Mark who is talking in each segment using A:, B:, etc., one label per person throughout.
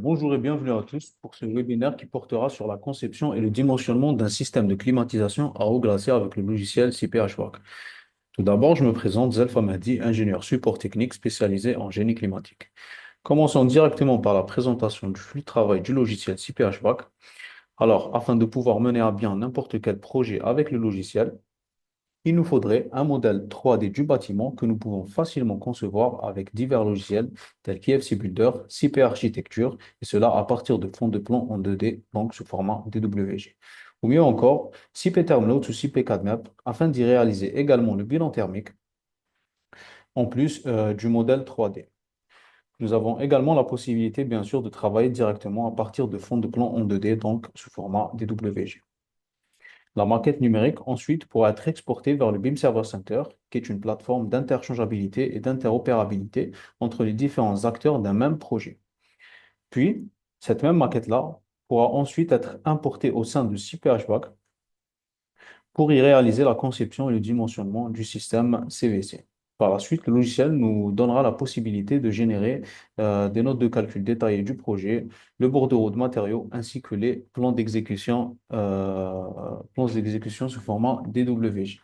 A: Bonjour et bienvenue à tous pour ce webinaire qui portera sur la conception et le dimensionnement d'un système de climatisation à eau glacée avec le logiciel CPHWAC. Tout d'abord, je me présente Zelfa Mahdi, ingénieur support technique spécialisé en génie climatique. Commençons directement par la présentation du flux de travail du logiciel CPHWAC. Alors, afin de pouvoir mener à bien n'importe quel projet avec le logiciel, il nous faudrait un modèle 3D du bâtiment que nous pouvons facilement concevoir avec divers logiciels tels qu'IFC Builder, CP Architecture, et cela à partir de fonds de plan en 2D, donc sous format DWG. Ou mieux encore, CP Thermnotes ou CP CADMAP, afin d'y réaliser également le bilan thermique, en plus du modèle 3D. Nous avons également la possibilité, bien sûr, de travailler directement à partir de fonds de plan en 2D, donc sous format DWG. La maquette numérique, ensuite, pourra être exportée vers le BIM Server Center, qui est une plateforme d'interchangeabilité et d'interopérabilité entre les différents acteurs d'un même projet. Puis, cette même maquette-là pourra ensuite être importée au sein de CPHVAC pour y réaliser la conception et le dimensionnement du système CVC. Par la suite, le logiciel nous donnera la possibilité de générer des notes de calcul détaillées du projet, le bordereau de matériaux ainsi que les plans d'exécution sous format DWG.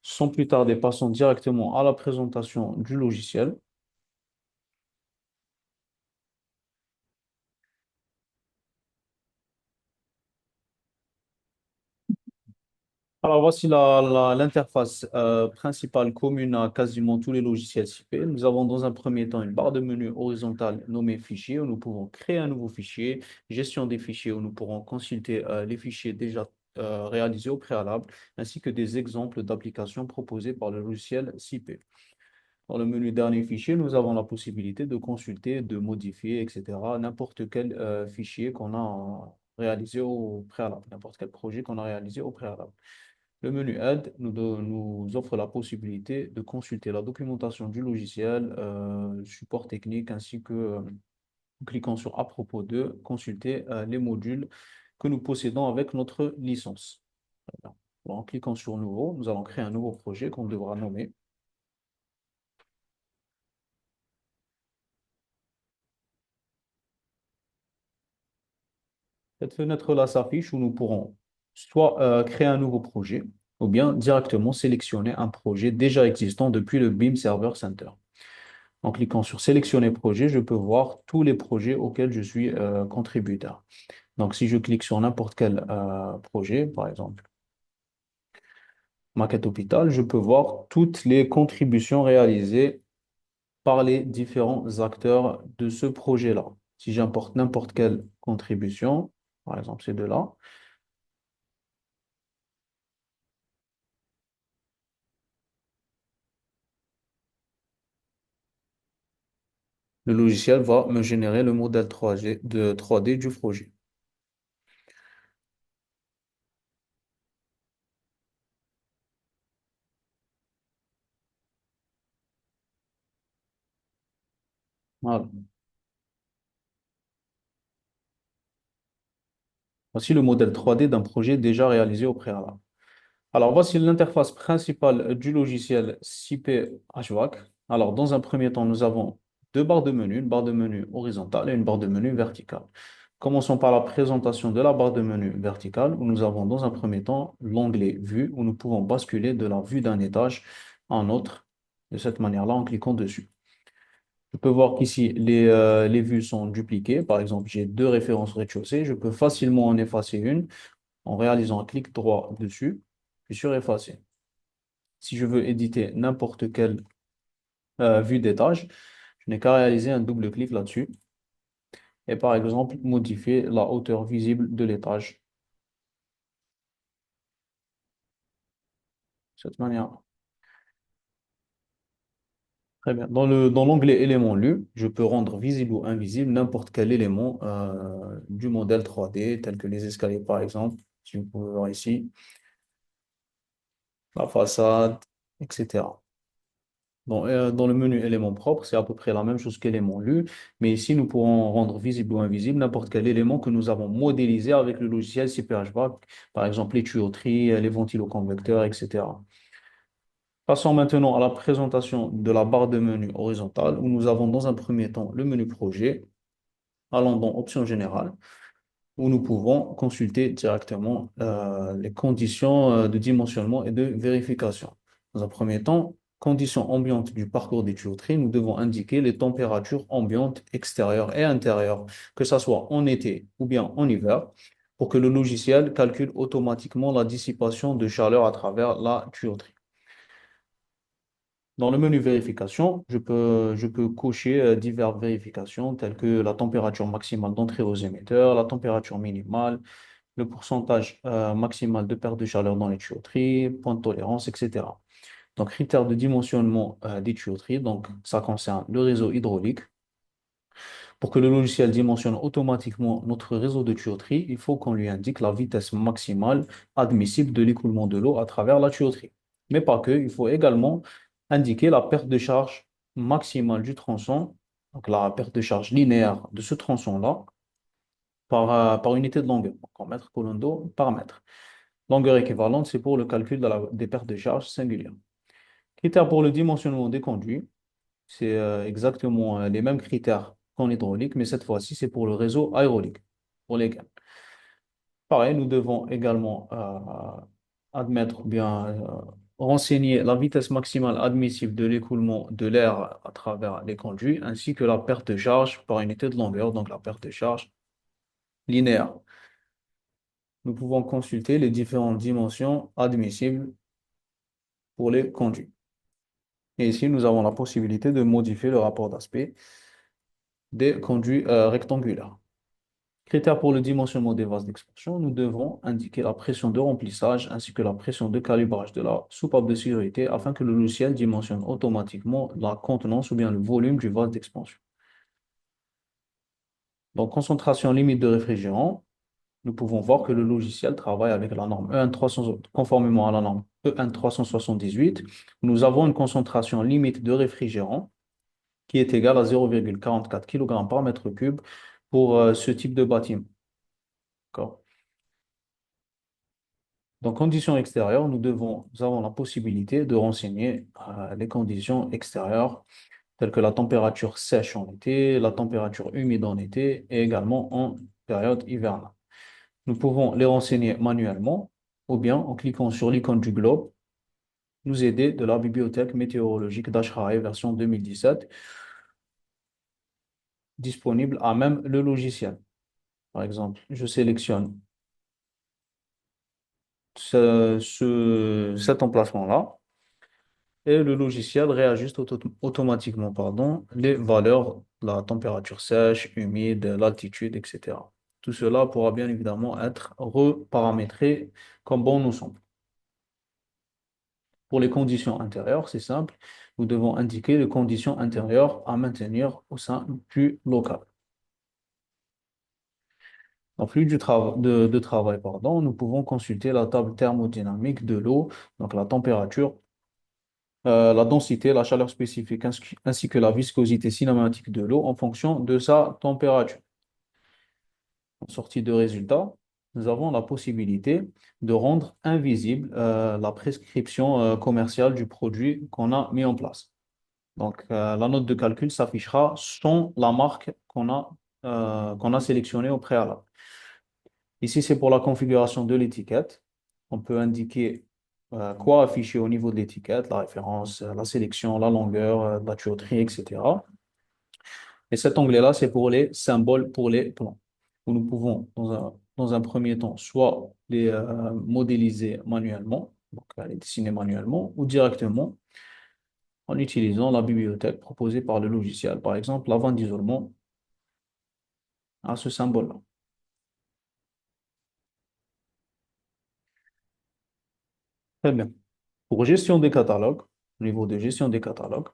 A: Sans plus tarder, passons directement à la présentation du logiciel. Alors voici l'interface principale commune à quasiment tous les logiciels CP. Nous avons dans un premier temps une barre de menu horizontale nommée Fichier où nous pouvons créer un nouveau fichier, gestion des fichiers où nous pourrons consulter les fichiers déjà réalisés au préalable, ainsi que des exemples d'applications proposées par le logiciel CP. Dans le menu Dernier fichier, nous avons la possibilité de consulter, de modifier, etc., n'importe quel fichier qu'on a réalisé au préalable, n'importe quel projet qu'on a réalisé au préalable. Le menu Aide nous offre la possibilité de consulter la documentation du logiciel, support technique, ainsi que, en cliquant sur À propos de, consulter les modules que nous possédons avec notre licence. Voilà. En cliquant sur Nouveau, nous allons créer un nouveau projet qu'on devra nommer. Cette fenêtre-là s'affiche où nous pourrons soit créer un nouveau projet ou bien directement sélectionner un projet déjà existant depuis le BIM Server Center. En cliquant sur Sélectionner projet, je peux voir tous les projets auxquels je suis contributeur. Donc, si je clique sur n'importe quel projet, par exemple, maquette hôpital, je peux voir toutes les contributions réalisées par les différents acteurs de ce projet-là. Si j'importe n'importe quelle contribution, par exemple ces deux-là, le logiciel va me générer le modèle 3D du projet. Voilà. Voici le modèle 3D d'un projet déjà réalisé au préalable. Alors, voici l'interface principale du logiciel CP HVAC. Alors, dans un premier temps, nous avons deux barres de menu, une barre de menu horizontale et une barre de menu verticale. Commençons par la présentation de la barre de menu verticale, où nous avons dans un premier temps l'onglet Vue, où nous pouvons basculer de la vue d'un étage à un autre, de cette manière-là, en cliquant dessus. Je peux voir qu'ici, les vues sont dupliquées. Par exemple, j'ai deux références rez-de-chaussée. Je peux facilement en effacer une en réalisant un clic droit dessus, puis sur effacer. Si je veux éditer n'importe quelle vue d'étage, je n'ai qu'à réaliser un double clic là-dessus et par exemple modifier la hauteur visible de l'étage. De cette manière. Très bien. Dans l'onglet éléments lus, je peux rendre visible ou invisible n'importe quel élément du modèle 3D, tel que les escaliers par exemple, si vous pouvez voir ici, la façade, etc. Bon, dans le menu éléments propres, c'est à peu près la même chose qu'éléments lus, mais ici, nous pourrons rendre visible ou invisible n'importe quel élément que nous avons modélisé avec le logiciel CPHVAC, par exemple les tuyauteries, les ventiloconvecteurs, etc. Passons maintenant à la présentation de la barre de menu horizontale, où nous avons dans un premier temps le menu projet. Allons dans Options générales, où nous pouvons consulter directement les conditions de dimensionnement et de vérification. Dans un premier temps, conditions ambiantes du parcours des tuyauteries, nous devons indiquer les températures ambiantes extérieures et intérieures, que ce soit en été ou bien en hiver, pour que le logiciel calcule automatiquement la dissipation de chaleur à travers la tuyauterie. Dans le menu vérification, je peux cocher diverses vérifications telles que la température maximale d'entrée aux émetteurs, la température minimale, le pourcentage maximal de perte de chaleur dans les tuyauteries, point de tolérance, etc. Donc, critères de dimensionnement des tuyauteries, donc ça concerne le réseau hydraulique. Pour que le logiciel dimensionne automatiquement notre réseau de tuyauterie, il faut qu'on lui indique la vitesse maximale admissible de l'écoulement de l'eau à travers la tuyauterie. Mais pas que, il faut également indiquer la perte de charge maximale du tronçon, donc la perte de charge linéaire de ce tronçon-là, par unité de longueur, donc en mètres colonnes d'eau par mètre. Longueur équivalente, c'est pour le calcul des pertes de charge singulières. Critères pour le dimensionnement des conduits, c'est exactement les mêmes critères qu'en hydraulique, mais cette fois-ci, c'est pour le réseau aérolique, pour lesquels. Pareil, nous devons également admettre ou bien renseigner la vitesse maximale admissible de l'écoulement de l'air à travers les conduits, ainsi que la perte de charge par unité de longueur, donc la perte de charge linéaire. Nous pouvons consulter les différentes dimensions admissibles pour les conduits. Et ici, nous avons la possibilité de modifier le rapport d'aspect des conduits rectangulaires. Critères pour le dimensionnement des vases d'expansion, nous devons indiquer la pression de remplissage ainsi que la pression de calibrage de la soupape de sécurité afin que le logiciel dimensionne automatiquement la contenance ou bien le volume du vase d'expansion. Donc, concentration limite de réfrigérant, nous pouvons voir que le logiciel travaille avec la norme EN 300, conformément à la norme EN 378. Nous avons une concentration limite de réfrigérant qui est égale à 0,44 kg par mètre cube pour ce type de bâtiment. D'accord. Dans conditions extérieures, nous avons la possibilité de renseigner les conditions extérieures telles que la température sèche en été, la température humide en été et également en période hivernale. Nous pouvons les renseigner manuellement ou bien en cliquant sur l'icône du globe, nous aider de la bibliothèque météorologique d'Ashrae version 2017 disponible à même le logiciel. Par exemple, je sélectionne cet emplacement-là et le logiciel réajuste automatiquement les valeurs de la température sèche, humide, l'altitude, etc. Tout cela pourra bien évidemment être reparamétré comme bon nous semble. Pour les conditions intérieures, c'est simple, nous devons indiquer les conditions intérieures à maintenir au sein du local. En flux de travail, nous pouvons consulter la table thermodynamique de l'eau, donc la température, la densité, la chaleur spécifique, ainsi que la viscosité cinématique de l'eau en fonction de sa température. En sortie de résultat, nous avons la possibilité de rendre invisible la prescription commerciale du produit qu'on a mis en place. Donc, la note de calcul s'affichera sans la marque qu'on a sélectionnée au préalable. Ici, c'est pour la configuration de l'étiquette. On peut indiquer quoi afficher au niveau de l'étiquette, la référence, la sélection, la longueur, la tuyauterie, etc. Et cet onglet-là, c'est pour les symboles pour les plans, où nous pouvons, dans un premier temps, soit les modéliser manuellement, donc les dessiner manuellement, ou directement en utilisant la bibliothèque proposée par le logiciel. Par exemple, la vanne d'isolement à ce symbole-là. Très bien. Pour gestion des catalogues, au niveau de gestion des catalogues,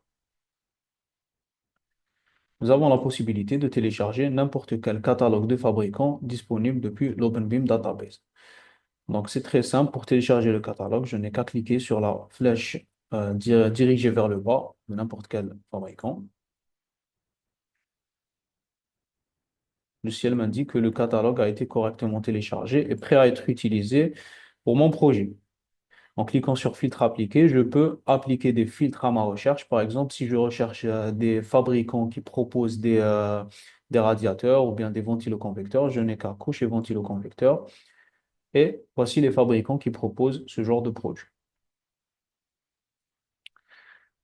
A: nous avons la possibilité de télécharger n'importe quel catalogue de fabricant disponible depuis l'OpenBeam Database. Donc, c'est très simple. Pour télécharger le catalogue, je n'ai qu'à cliquer sur la flèche dirigée vers le bas de n'importe quel fabricant. Le ciel m'indique que le catalogue a été correctement téléchargé et prêt à être utilisé pour mon projet. En cliquant sur filtre appliqué, je peux appliquer des filtres à ma recherche. Par exemple, si je recherche des fabricants qui proposent des radiateurs ou bien des ventiloconvecteurs, je n'ai qu'à coucher ventiloconvecteur. Et voici les fabricants qui proposent ce genre de produit.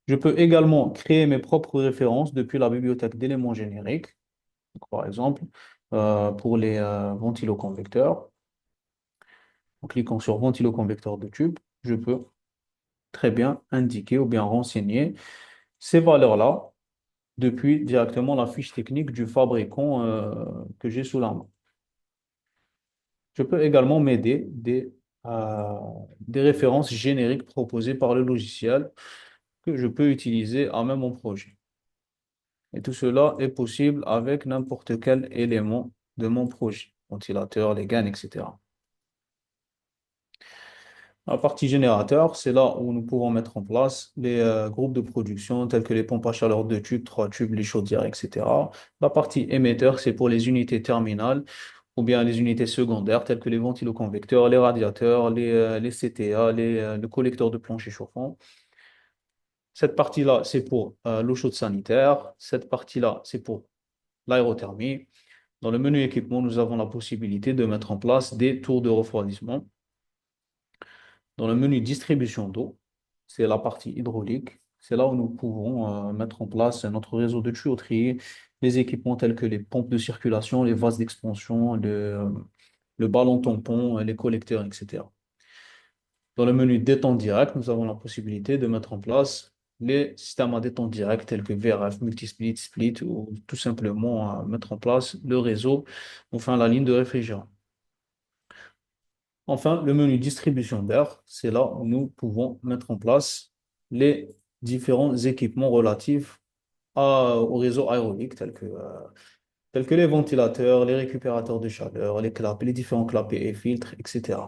A: Je peux également créer mes propres références depuis la bibliothèque d'éléments génériques. Donc, par exemple, pour les ventiloconvecteurs, en cliquant sur ventiloconvecteur de tube, je peux très bien indiquer ou bien renseigner ces valeurs-là depuis directement la fiche technique du fabricant que j'ai sous la main. Je peux également m'aider euh, des références génériques proposées par le logiciel que je peux utiliser à même mon projet. Et tout cela est possible avec n'importe quel élément de mon projet, ventilateur, les gaines, etc. La partie générateur, c'est là où nous pouvons mettre en place les groupes de production tels que les pompes à chaleur 2 tubes, 3 tubes, les chaudières, etc. La partie émetteur, c'est pour les unités terminales ou bien les unités secondaires telles que les ventiloconvecteurs, les radiateurs, les CTA, le collecteur de plancher chauffant. Cette partie-là, c'est pour l'eau chaude sanitaire. Cette partie-là, c'est pour l'aérothermie. Dans le menu équipement, nous avons la possibilité de mettre en place des tours de refroidissement. Dans le menu distribution d'eau, c'est la partie hydraulique. C'est là où nous pouvons mettre en place notre réseau de tuyauterie, les équipements tels que les pompes de circulation, les vases d'expansion, le ballon tampon, les collecteurs, etc. Dans le menu détente direct, nous avons la possibilité de mettre en place les systèmes à détente directe tels que VRF, multisplit, split ou tout simplement mettre en place le réseau, enfin la ligne de réfrigérant. Enfin, le menu distribution d'air, c'est là où nous pouvons mettre en place les différents équipements relatifs au réseau aéronique, tels que les ventilateurs, les récupérateurs de chaleur, les clapets, les différents clapets et filtres, etc.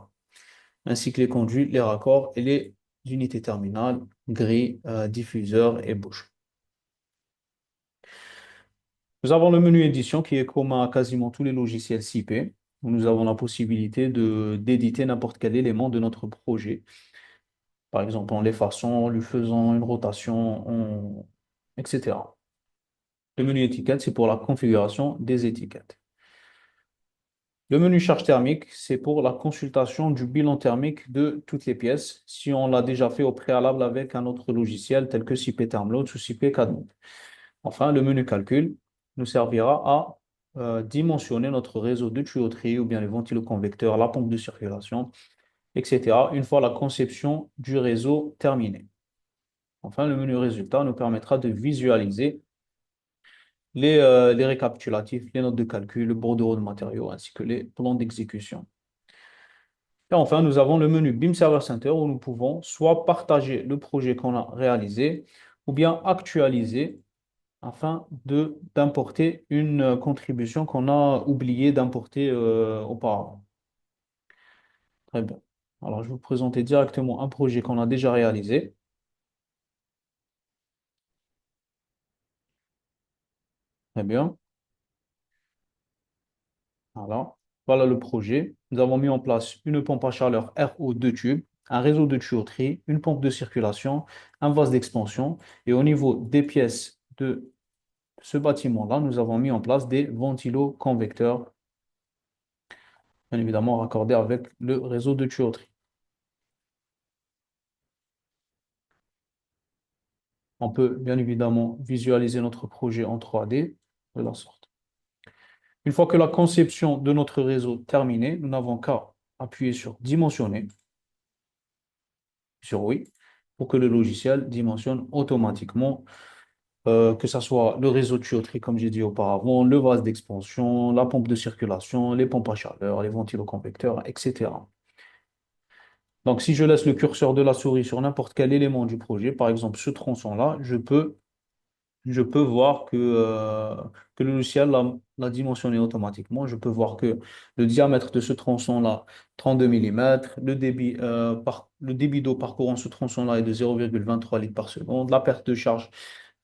A: Ainsi que les conduits, les raccords et les unités terminales, grilles, diffuseurs et bouches. Nous avons le menu édition qui est commun à quasiment tous les logiciels CIP, où nous avons la possibilité d'éditer n'importe quel élément de notre projet. Par exemple, en l'effaçant, en lui faisant une rotation, etc. Le menu étiquette, c'est pour la configuration des étiquettes. Le menu charge thermique, c'est pour la consultation du bilan thermique de toutes les pièces, si on l'a déjà fait au préalable avec un autre logiciel tel que CP Thermloads ou CP Cadmot. Enfin, le menu calcul nous servira à dimensionner notre réseau de tuyauterie ou bien les ventiloconvecteurs, la pompe de circulation, etc. une fois la conception du réseau terminée. Enfin, le menu résultat nous permettra de visualiser les récapitulatifs, les notes de calcul, le bordereau de matériaux ainsi que les plans d'exécution. Et enfin, nous avons le menu BIM Server Center où nous pouvons soit partager le projet qu'on a réalisé ou bien actualiser afin d'importer une contribution qu'on a oublié d'importer auparavant. Très bien. Alors, je vais vous présenter directement un projet qu'on a déjà réalisé. Très bien. Voilà. Voilà le projet. Nous avons mis en place une pompe à chaleur RO 2 tubes, un réseau de tuyauterie, une pompe de circulation, un vase d'expansion. Et au niveau des pièces de ce bâtiment-là, nous avons mis en place des ventilos-convecteurs, bien évidemment raccordés avec le réseau de tuyauterie. On peut bien évidemment visualiser notre projet en 3D de la sorte. Une fois que la conception de notre réseau est terminée, nous n'avons qu'à appuyer sur dimensionner, sur oui, pour que le logiciel dimensionne automatiquement, que ce soit le réseau de tuyauterie, comme j'ai dit auparavant, le vase d'expansion, la pompe de circulation, les pompes à chaleur, les ventiloconvecteurs, etc. Donc, si je laisse le curseur de la souris sur n'importe quel élément du projet, par exemple ce tronçon-là, je peux voir que le logiciel l'a dimensionné automatiquement. Je peux voir que le diamètre de ce tronçon-là, 32 mm, le débit d'eau parcourant ce tronçon-là est de 0,23 litres par seconde, la perte de charge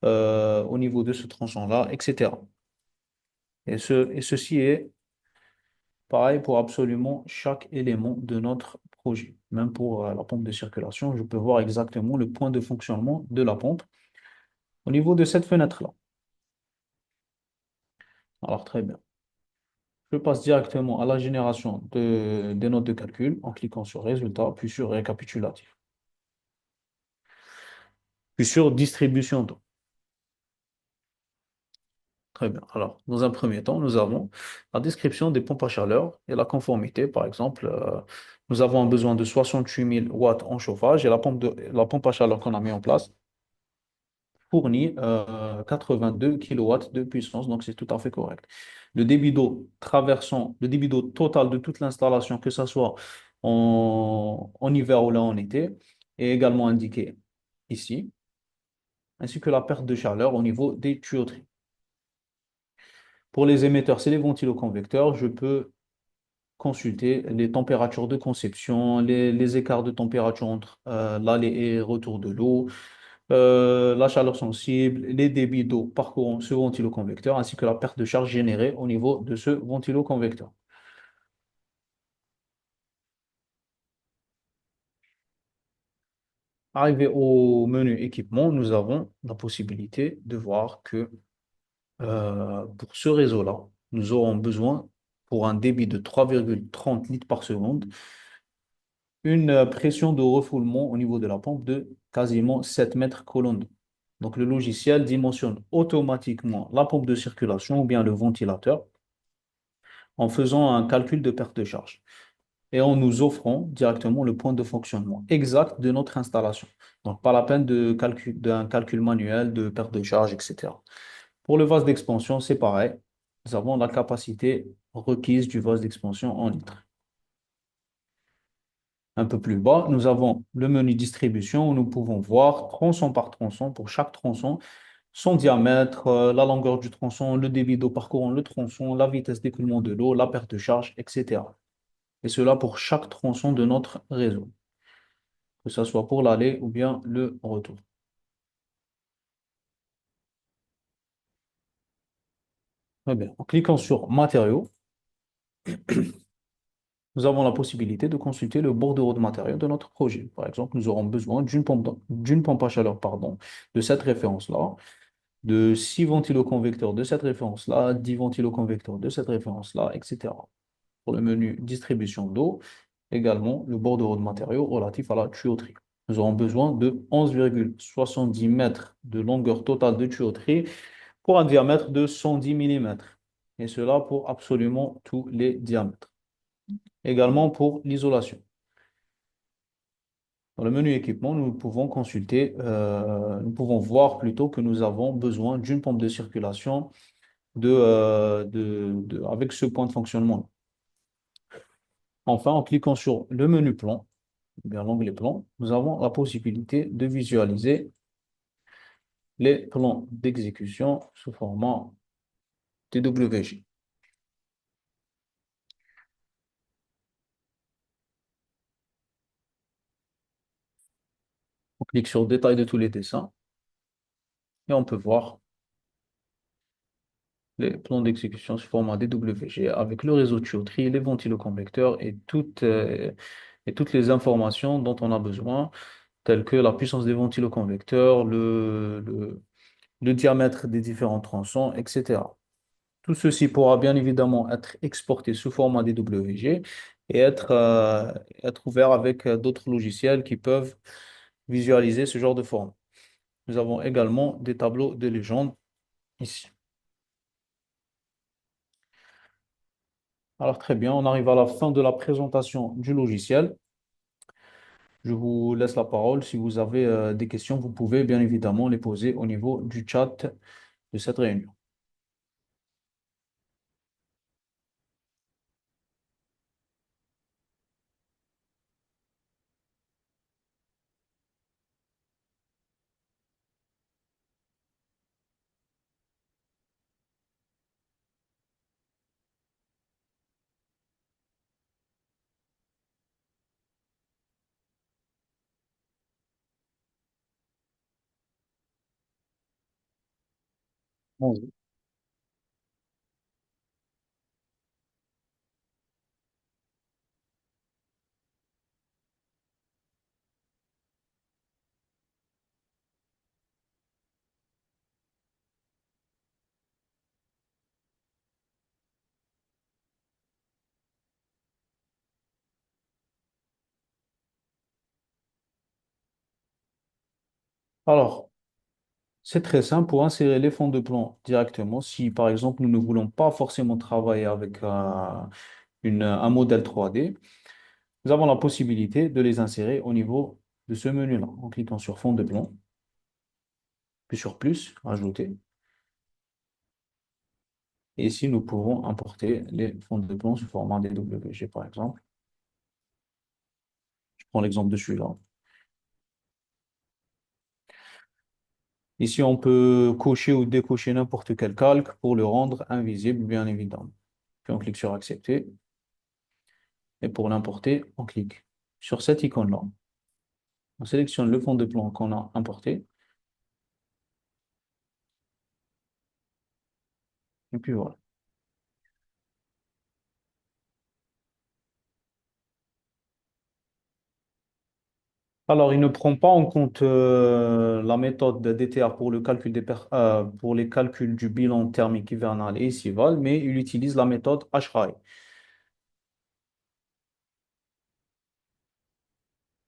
A: au niveau de ce tronçon-là, etc. Et ceci est pareil pour absolument chaque élément de notre projet. Même pour la pompe de circulation, je peux voir exactement le point de fonctionnement de la pompe au niveau de cette fenêtre-là. Alors, très bien. Je passe directement à la génération des notes de calcul en cliquant sur Résultat, puis sur Récapitulatif, puis sur Distribution d'eau. Très bien. Alors, dans un premier temps, nous avons la description des pompes à chaleur et la conformité. Par exemple, nous avons un besoin de 68 000 watts en chauffage et la pompe à chaleur qu'on a mis en place fournit 82 kilowatts de puissance, donc c'est tout à fait correct. Le débit d'eau total de toute l'installation, que ce soit en hiver ou là en été, est également indiqué ici, ainsi que la perte de chaleur au niveau des tuyauteries. Pour les émetteurs, c'est les ventiloconvecteurs. Je peux consulter les températures de conception, les écarts de température entre l'aller et retour de l'eau, la chaleur sensible, les débits d'eau parcourant ce ventiloconvecteur, ainsi que la perte de charge générée au niveau de ce ventiloconvecteur. Arrivé au menu équipement, nous avons la possibilité de voir que pour ce réseau-là, nous aurons besoin, pour un débit de 3,30 litres par seconde, une pression de refoulement au niveau de la pompe de quasiment 7 mètres colonnes d'eau. Donc le logiciel dimensionne automatiquement la pompe de circulation ou bien le ventilateur en faisant un calcul de perte de charge et en nous offrant directement le point de fonctionnement exact de notre installation. Donc pas la peine d'un calcul manuel de perte de charge, etc. Pour le vase d'expansion, c'est pareil. Nous avons la capacité requise du vase d'expansion en litres. Un peu plus bas, nous avons le menu distribution où nous pouvons voir tronçon par tronçon pour chaque tronçon, son diamètre, la longueur du tronçon, le débit d'eau parcourant le tronçon, la vitesse d'écoulement de l'eau, la perte de charge, etc. Et cela pour chaque tronçon de notre réseau, que ce soit pour l'aller ou bien le retour. Très bien. En cliquant sur matériaux, nous avons la possibilité de consulter le bordereau de matériaux de notre projet. Par exemple, nous aurons besoin d'une pompe à chaleur, pardon, de cette référence-là, de 6 ventiloconvecteurs de cette référence-là, 10 ventiloconvecteurs de cette référence-là, etc. Pour le menu distribution d'eau, également le bordereau de matériaux relatif à la tuyauterie. Nous aurons besoin de 11,70 mètres de longueur totale de tuyauterie pour un diamètre de 110 millimètres. Et cela pour absolument tous les diamètres. Également pour l'isolation. Dans le menu équipement, nous pouvons voir plutôt que nous avons besoin d'une pompe de circulation avec ce point de fonctionnement. Enfin, en cliquant sur le menu plan, ou bien l'onglet plan, nous avons la possibilité de visualiser les plans d'exécution sous format TWG. On clique sur détail de tous les dessins et on peut voir les plans d'exécution sous format DWG avec le réseau de tuyauterie, les ventiloconvecteurs et toutes les informations dont on a besoin, telles que la puissance des ventiloconvecteurs, le diamètre des différents tronçons, etc. Tout ceci pourra bien évidemment être exporté sous format DWG et être ouvert avec d'autres logiciels qui peuvent visualiser ce genre de format. Nous avons également des tableaux de légende ici. Alors très bien, on arrive à la fin de la présentation du logiciel. Je vous laisse la parole. Si vous avez des questions, vous pouvez bien évidemment les poser au niveau du chat de cette réunion. Bonjour. Alors, c'est très simple pour insérer les fonds de plan directement. Si, par exemple, nous ne voulons pas forcément travailler avec un modèle 3D, nous avons la possibilité de les insérer au niveau de ce menu-là, en cliquant sur fond de plan, puis sur plus, ajouter. Et ici, nous pouvons importer les fonds de plan sous format DWG, par exemple. Je prends l'exemple de celui-là. Ici, on peut cocher ou décocher n'importe quel calque pour le rendre invisible, bien évidemment. Puis on clique sur accepter. Et pour l'importer, on clique sur cette icône-là. On sélectionne le fond de plan qu'on a importé. Et puis voilà. Alors, il ne prend pas en compte la méthode de DTR pour le calcul pour les calculs du bilan thermique hivernal et estival, mais il utilise la méthode HRAE,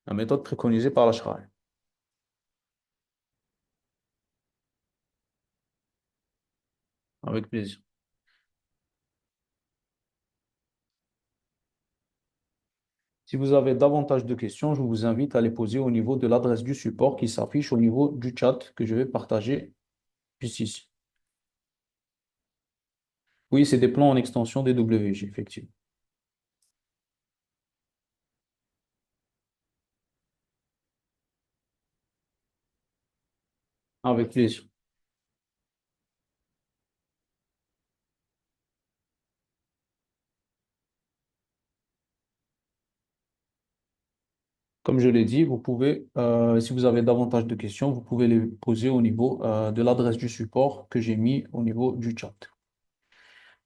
A: la méthode préconisée par l'HRAE. Avec plaisir. Si vous avez davantage de questions, je vous invite à les poser au niveau de l'adresse du support qui s'affiche au niveau du chat que je vais partager juste ici. Oui, c'est des plans en extension DWG, effectivement. Avec plaisir. Comme je l'ai dit, si vous avez davantage de questions, vous pouvez les poser au niveau de l'adresse du support que j'ai mis au niveau du chat.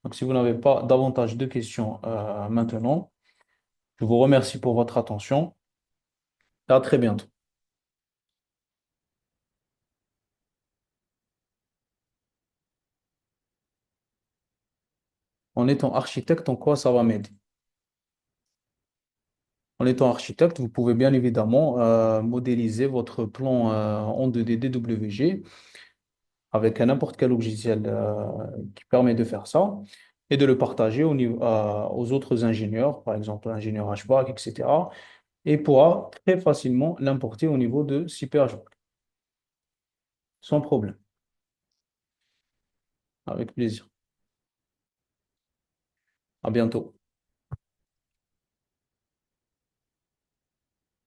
A: Donc, si vous n'avez pas davantage de questions maintenant, je vous remercie pour votre attention et à très bientôt. En étant architecte, en quoi ça va m'aider? En étant architecte, vous pouvez bien évidemment modéliser votre plan en 2D DWG avec n'importe quel logiciel qui permet de faire ça et de le partager aux autres ingénieurs, par exemple l'ingénieur HVAC, etc. Et pourra très facilement l'importer au niveau de CPHVAC, sans problème, avec plaisir. À bientôt.